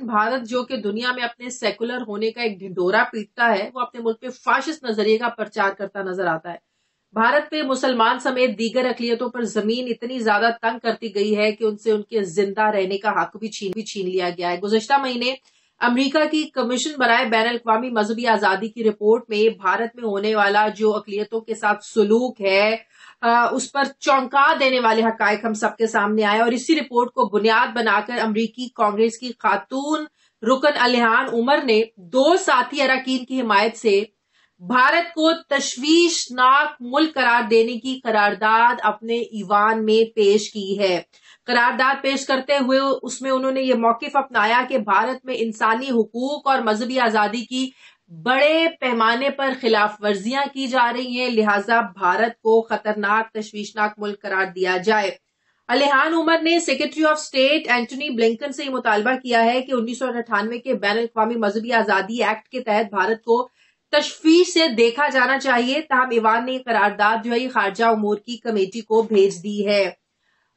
भारत जो कि दुनिया में अपने सेकुलर होने का एक ढिंढोरा पीटता है, वो अपने मुल्क में फाशिस्ट नजरिए का प्रचार करता नजर आता है। भारत में मुसलमान समेत दीगर अकलियतों पर जमीन इतनी ज्यादा तंग करती गई है कि उनसे उनके जिंदा रहने का हक भी छीन लिया गया है। गुज़िश्ता महीने अमेरिका की कमीशन बराए बैन अल-अक़वामी मजहबी आजादी की रिपोर्ट में भारत में होने वाला जो अकलियतों के साथ सुलूक है उस पर चौंका देने वाले हकायक हम सबके सामने आए और इसी रिपोर्ट को बुनियाद बनाकर अमरीकी कांग्रेस की खातून रुकन अल्हान उमर ने 2 साथी अरकान की हिमायत से भारत को तशवीशनाक मुल्क करार देने की करारदाद अपने ईवान में पेश की है। करारदाद पेश करते हुए उसमें उन्होंने ये मौकिफ अपनाया कि भारत में इंसानी हुकूक और मजहबी आजादी की बड़े पैमाने पर खिलाफ वर्जियां की जा रही हैं, लिहाजा भारत को खतरनाक तशवीशनाक मुल्क करार दिया जाए। अल्हान उमर ने secretary of state Antony Blinken से मुतालबा किया है कि 1998 के बैन अल-अक़वामी मजहबी आजादी एक्ट के तहत भारत को तशवीश से देखा जाना चाहिए। ताहम ईवान ने करारदाद जो है खारजा उमूर की कमेटी को भेज दी है।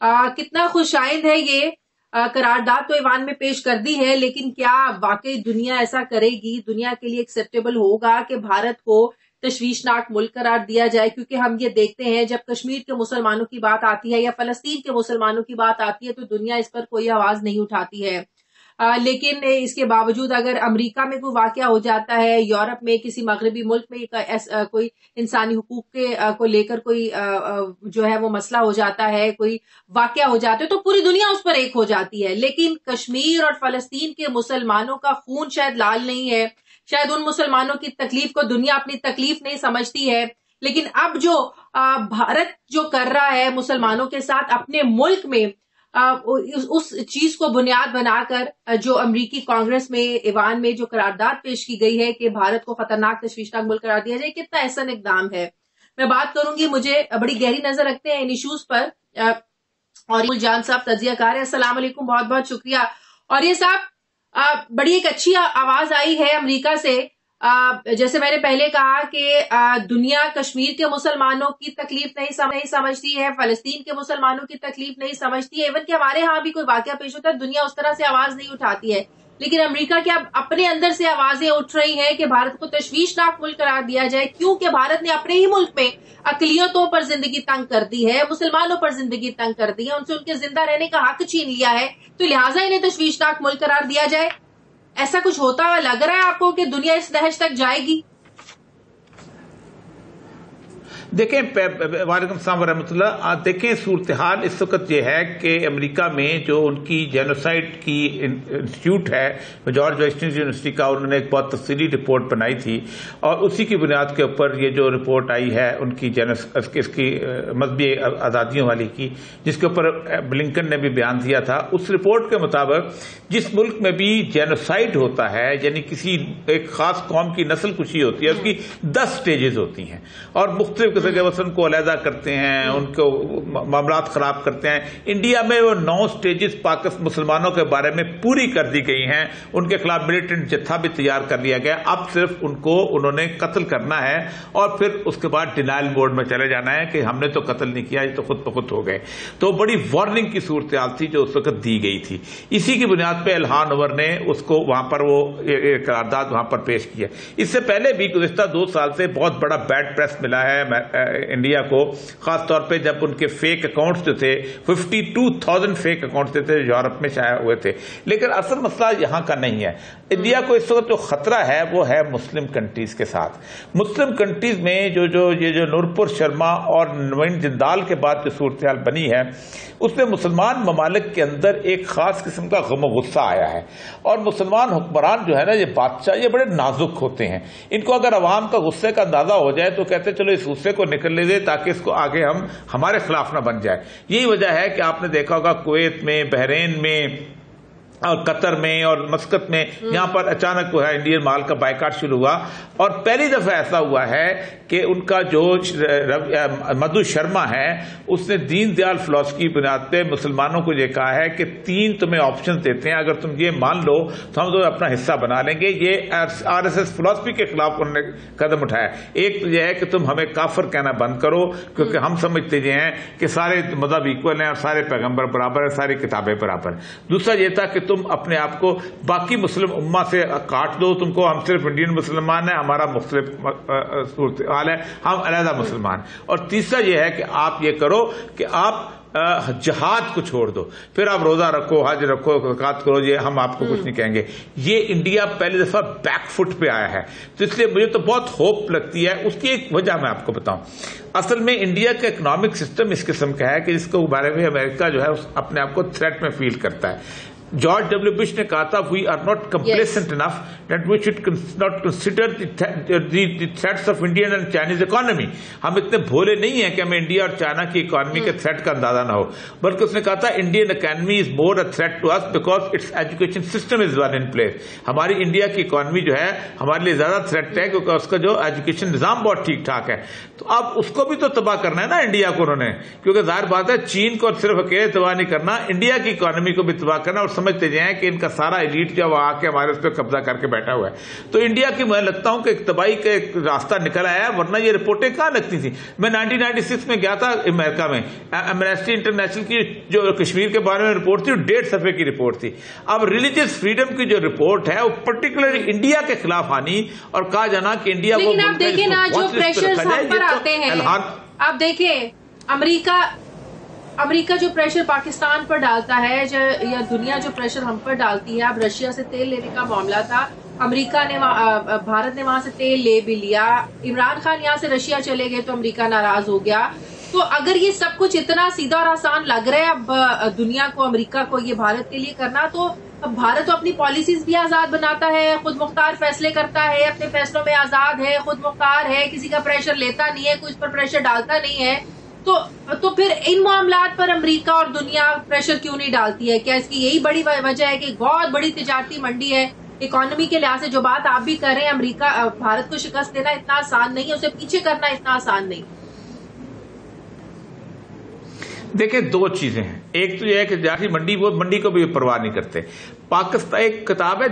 कितना खुशाइंद है ये करारदाद तो ईवान में पेश कर दी है, लेकिन क्या वाकई दुनिया ऐसा करेगी? दुनिया के लिए एक्सेप्टेबल होगा कि भारत को तशवीशनाक मुल्क करार दिया जाए? क्योंकि हम ये देखते हैं जब कश्मीर के मुसलमानों की बात आती है या फलस्तीन के मुसलमानों की बात आती है तो दुनिया इस पर कोई आवाज नहीं उठाती है। लेकिन इसके बावजूद अगर अमेरिका में कोई वाकया हो जाता है, यूरोप में किसी मगरबी मुल्क में कोई इंसानी हुकूक के को लेकर कोई जो है वो मसला हो जाता है, कोई वाकया हो जाता है, तो पूरी दुनिया उस पर एक हो जाती है। लेकिन कश्मीर और फलस्तीन के मुसलमानों का खून शायद लाल नहीं है, शायद उन मुसलमानों की तकलीफ को दुनिया अपनी तकलीफ नहीं समझती है। लेकिन अब जो भारत जो कर रहा है मुसलमानों के साथ अपने मुल्क में उस चीज को बुनियाद बनाकर जो अमरीकी कांग्रेस में ईवान में जो करारदाद पेश की गई है कि भारत को खतरनाक तशवीशनाक मुल्क करार दिया जाए, कितना ऐसा इकदाम है। मैं बात करूंगी, मुझे बड़ी गहरी नजर रखते हैं इन इशूज पर और जान साहब तजियाकार है। अस्सलाम वालेकुम, बहुत बहुत शुक्रिया। और ये साहब बड़ी एक अच्छी आवाज आई है अमरीका से। जैसे मैंने पहले कहा कि दुनिया कश्मीर के मुसलमानों की तकलीफ नहीं समझती है, फलस्तीन के मुसलमानों की तकलीफ नहीं समझती है। इवन कि हमारे यहाँ भी कोई वाकया पेश होता है, दुनिया उस तरह से आवाज नहीं उठाती है। लेकिन अमेरिका के अब अपने अंदर से आवाजें उठ रही हैं कि भारत को तशवीशनाक मुल्क करार दिया जाए, क्योंकि भारत ने अपने ही मुल्क में अकलियतों पर जिंदगी तंग कर दी है, मुसलमानों पर जिंदगी तंग कर दी है, उनसे उनके जिंदा रहने का हक छीन लिया है, तो लिहाजा इन्हें तशवीशनाक मुल्क करार दिया जाए। ऐसा कुछ होता हुआ लग रहा है आपको कि दुनिया इस नहज तक जाएगी? देखें, वालेकुम सलाम वरहमतुल्लाह। देखें, सूरत हाल इस वक्त ये है कि अमेरिका में जो उनकी जेनोसाइड की इंस्टीट्यूट है जॉर्ज वाशिंगटन यूनिवर्सिटी का, उन्होंने एक बहुत तफसीली रिपोर्ट बनाई थी और उसी की बुनियाद के ऊपर ये जो रिपोर्ट आई है उनकी इसकी मजहबी आज़ादियों वाली की, जिसके ऊपर ब्लिंकन ने भी बयान दिया था। उस रिपोर्ट के मुताबिक जिस मुल्क में भी जेनोसाइड होता है, यानी किसी एक खास कौम की नस्ल कुशी होती है, उसकी 10 स्टेजेस होती हैं और मुख्तलिफ किस्म के वसन को अलहदा करते हैं, उनको मामलात खराब करते हैं। इंडिया में वो 9 स्टेजेस पाकिस्तान मुसलमानों के बारे में पूरी कर दी गई हैं, उनके खिलाफ मिलिटेंट जत्था भी तैयार कर लिया गया। अब सिर्फ उनको उन्होंने कत्ल करना है और फिर उसके बाद डिनाइल मोड में चले जाना है कि हमने तो कत्ल नहीं किया, ये तो खुद ब खुद हो गए। तो बड़ी वार्निंग की सूरत हाल थी जो उस वक्त दी गई थी। इसी की बुनियाद पे अल्हान उमर ने उसको वहां पर वो करारदाद वहां पर पेश किया। इससे पहले भी गुज़िश्ता 2 साल से बहुत बड़ा बैड प्रेस मिला है इंडिया को, खासतौर पे जब उनके फेक अकाउंट्स जो थे 52,000 फेक अकाउंट्स थे यूरोप में शाया हुए थे। लेकिन असल मसला यहां का नहीं है। इंडिया को इस वक्त जो खतरा है वो है मुस्लिम कंट्रीज के साथ। मुस्लिम कंट्रीज में ये जो नूरपुर शर्मा और नवीन जिंदाल के बाद जो सूरत हाल बनी है, उसमें मुसलमान ममालिक के अंदर एक खास किस्म का गम गुस्सा आया है। और मुसलमान हुक्मरान जो है ना, ये बादशाह, ये बड़े नाजुक होते हैं। इनको अगर अवाम का गुस्से का अंदाजा हो जाए तो कहते चलो इस गुस्से को निकलने दे ताकि इसको आगे हम हमारे खिलाफ ना बन जाए। यही वजह है कि आपने देखा होगा कुवैत में, बहरीन में और कतर में और मस्कत में यहां पर अचानक जो है इंडियन माल का बायकाट शुरू हुआ। और पहली दफा ऐसा हुआ है कि उनका जो मधु शर्मा है उसने दीन दयाल फिलॉसफी की बुनियाद पे मुसलमानों को ये कहा है कि 3 तुम्हें ऑप्शन देते हैं, अगर तुम ये मान लो तो हम तुम्हें अपना हिस्सा बना लेंगे। ये RSS फिलॉसफी के खिलाफ उन्होंने कदम उठाया। एक तो यह है कि तुम हमें काफिर कहना बंद करो, क्योंकि हम समझते हैं कि सारे मजहब इक्वल हैं और सारे पैगंबर बराबर है, सारी किताबें बराबर। दूसरा ये था कि تم اپنے آپ کو باقی مسلم امہ سے کاٹ دو، تم کو ہم صرف انڈین مسلمان ہیں، ہمارا مختلف صورتحال ہے، ہم علیحدہ مسلمان. اور تیسرا یہ ہے کہ آپ یہ کرو کہ آپ جہاد کو چھوڑ دو، پھر آپ روزہ رکھو، حج رکھو، زکات کرو، یہ ہم آپ کو کچھ نہیں کہیں گے. یہ انڈیا پہلی دفعہ بیک فٹ پہ آیا ہے، تو اس لیے مجھے تو بہت ہوپ لگتی ہے. اس کی ایک وجہ میں آپ کو بتاؤں. اصل میں انڈیا کا اکنامک سسٹم اس قسم کا ہے کہ جس کے بارے میں امریکہ جو ہے اپنے آپ کو تھریٹ میں فیل کرتا ہے. جارج ڈبلیو بش نے کہا تھا we are not complacent enough that we should not consider the threats of Indian and Chinese economy. ہم اتنے بھولے نہیں ہیں کہ ہمیں انڈیا اور چائنا کی اکانومی کے تھریٹ کا اندازہ نہ ہو، بلکہ اس نے کہا تھا Indian economy is more a threat to us because its education system is one in place. ہماری انڈیا کی اکانومی جو ہے ہمارے لیے زیادہ تھریٹ ہے کیونکہ اس کا جو ایجوکیشن نظام بہت ٹھیک ٹھاک ہے. تو اب اس کو بھی تو تباہ کرنا ہے نا انڈیا کو انہوں نے، کیونکہ ظاہر بات ہے چین کو صرف اکیلے تباہ نہیں کرنا، انڈیا کی اکانومی کو بھی تباہ کرنا. اور سمجھتے جائیں کہ ان کا سارا ایلیٹ جو آ کے ہمارے اس پہ قبضہ کر کے بیٹھا ہوا ہے. تو انڈیا کی میں لگتا ہوں کہ ایک تباہی کا ایک راستہ نکل آیا ہے، ورنہ یہ رپورٹیں کہاں لگتی تھیں. میں 1996 میں گیا تھا امریکہ میں، ایمنسٹی انٹرنیشنل کی جو کشمیر کے بارے میں رپورٹ تھی 1.5 صفحے کی رپورٹ تھی. اب ریلیجیس فریڈم کی جو رپورٹ ہے وہ پرٹیکولرلی انڈیا کے خلاف آنی اور کہا جانا کہ انڈیا کو آپ دیکھیں نا جو پریشر ہم پر آتے ہیں، آپ دیکھیں امریکہ جو پریشر پاکستان پر ڈالتا ہے یا دنیا جو پریشر ہم پر ڈالتی ہے. اب رشیا سے تیل لینے کا معاملہ تھا، امریکہ نے بھارت نے وہاں سے تیل لے بھی لیا. عمران خان یہاں سے رشیا چلے گئے تو امریکہ ناراض ہو گیا. تو اگر یہ سب کچھ اتنا سیدھا اور آسان لگ رہا ہے اب دنیا کو، امریکہ کو یہ بھارت کے لیے کرنا، تو اب بھارت تو اپنی پالیسیز بھی آزاد بناتا ہے، خود مختار فیصلے کرتا ہے، اپنے فیصلوں میں آزاد ہے، خود مختار ہے، کسی کا پریشر لیتا نہیں ہے، کچھ پر پریشر ڈالتا نہیں ہے. تو پھر ان معاملات پر امریکہ اور دنیا پریشر کیوں نہیں ڈالتی ہے؟ کیا اس کی یہی بڑی وجہ ہے کہ بہت بڑی تجارتی منڈی ہے، اکانومی کے لحاظ سے جو بات آپ بھی کر رہے ہیں، امریکہ بھارت کو شکست دینا اتنا آسان نہیں ہے، اسے پیچھے کرنا اتنا آسان نہیں. دیکھیں دو چیزیں ہیں. ایک تو یہ ہے کہ تجارتی منڈی، وہ منڈی کو بھی پرواہ نہیں کرتے. پاکستان ایک کتاب ہے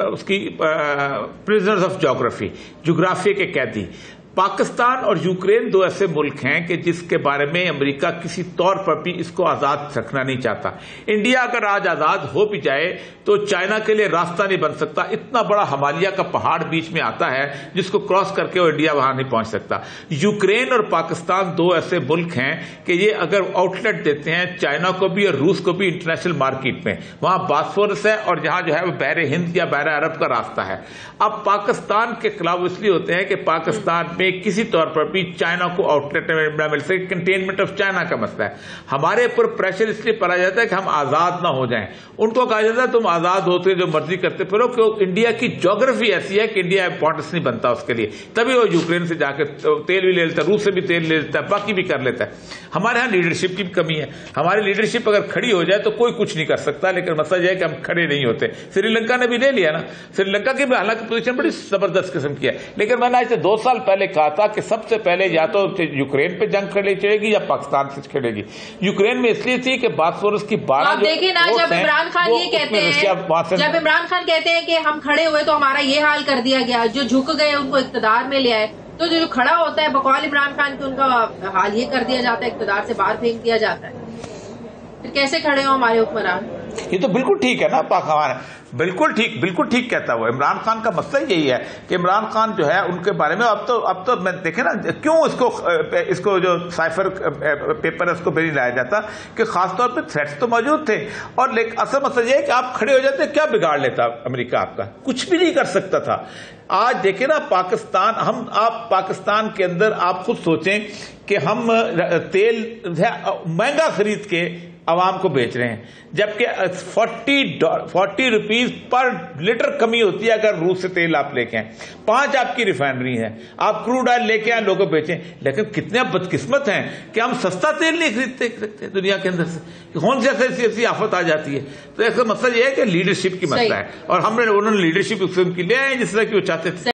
اس کی پرزنرز آف جغرافی، جغرافیہ کے قیدی. پاکستان اور یوکرین دو ایسے ملک ہیں کہ جس کے بارے میں امریکہ کسی طور پر بھی اس کو آزاد رکھنا نہیں چاہتا. انڈیا اگر آج آزاد ہو بھی جائے تو چائنا کے لیے راستہ نہیں بن سکتا. اتنا بڑا ہمالیہ کا پہاڑ بیچ میں آتا ہے جس کو کراس کر کے وہ انڈیا وہاں نہیں پہنچ سکتا. یوکرین اور پاکستان دو ایسے ملک ہیں کہ یہ اگر آؤٹ لیٹ دیتے ہیں چائنا کو بھی اور روس کو بھی انٹرنیشنل مارکیٹ میں. وہاں باسفورس ہے اور جہاں جو ہے وہ بحر ہند یا بحر عرب کا راستہ ہے. اب پاکستان کے خلاف اس لیے ہوتے ہیں کہ پاکستان میں کسی طور پر بھی چائنا کو آؤٹ لیٹ نہ مل سکے. کنٹینمنٹ آف چائنا کا مسئلہ ہے. ہمارے اوپر پریشر اس لیے پڑا جاتا ہے کہ ہم آزاد نہ ہو جائیں. ان کو کہا جاتا ہے تم آزاد ہوتے جو مرضی کرتے پھرو، کہ انڈیا کی جغرافی ایسی ہے کہ انڈیا امپورٹنس نہیں بنتا اس کے لیے. تبھی وہ یوکرین سے جا کے تیل بھی لے لیتا ہے، روس سے بھی تیل لے لیتا ہے، باقی بھی کر لیتا ہے. ہمارے ہاں لیڈرشپ کی کمی ہے. ہماری لیڈرشپ اگر کھڑی ہو جائے تو کوئی کچھ نہیں کر سکتا، لیکن مسئلہ یہ ہے کہ ہم کھڑے نہیں ہوتے. سری لنکا نے بھی لے لیا نا. سری لنکا کی بھی حالانکہ پوزیشن بڑی زبردست قسم کی ہے، لیکن میں نے آج سے 2 سال پہلے کہا تھا کہ سب سے پہلے یا تو یوکرین پہ جنگ کھڑی چلے گی یا پاکستان سے کھڑے گی. یوکرین میں اس لیے تھی کہ باسفورس کی 12 دیکھیں نا، جب عمران خان یہ کہتے ہیں، جب عمران خان کہتے ہیں کہ ہم کھڑے ہوئے تو ہمارا یہ حال کر دیا گیا، جو جھک گئے ان کو اقتدار میں لے آئے، تو جو کھڑا ہوتا ہے بقول عمران خان کے ان کا حال یہ کر دیا جاتا ہے، اقتدار سے باہر پھینک دیا جاتا ہے. پھر کیسے کھڑے ہو ہمارے حکمران؟ یہ تو بالکل ٹھیک ہے نا. ہمارا بالکل ٹھیک کہتا ہے وہ. عمران خان کا مسئلہ یہی ہے کہ عمران خان جو ہے ان کے بارے میں اب تو میں دیکھیں نا کیوں اس کو جو سائفر پیپر ہے اس کو بھی نہیں لایا جاتا کہ خاص طور پہ تھریٹس تو موجود تھے. اور لیکن اصل مسئلہ یہ ہے کہ آپ کھڑے ہو جاتے، کیا بگاڑ لیتا امریکہ؟ آپ کا کچھ بھی نہیں کر سکتا تھا. آج دیکھیں نا پاکستان، آپ پاکستان کے اندر آپ خود سوچیں کہ ہم تیل مہنگا خرید کے عوام کو بیچ رہے ہیں، جبکہ 40 روپیز پر لیٹر کمی ہوتی ہے اگر روس سے تیل آپ لے کے آئیں. 5 آپ کی ریفائنری ہے، آپ کروڈ آئل لے کے آئیں لوگوں کو بیچیں. لیکن کتنے بدقسمت ہیں کہ ہم سستا تیل نہیں خریدتے دنیا کے اندر سے. کون سی ایسی آفت آ جاتی ہے؟ تو ایک مسئلہ یہ ہے کہ لیڈرشپ کی مسئلہ ہے، اور انہوں نے لیڈرشپ کی لے آئے جس طرح کہ وہ چاہتے تھے.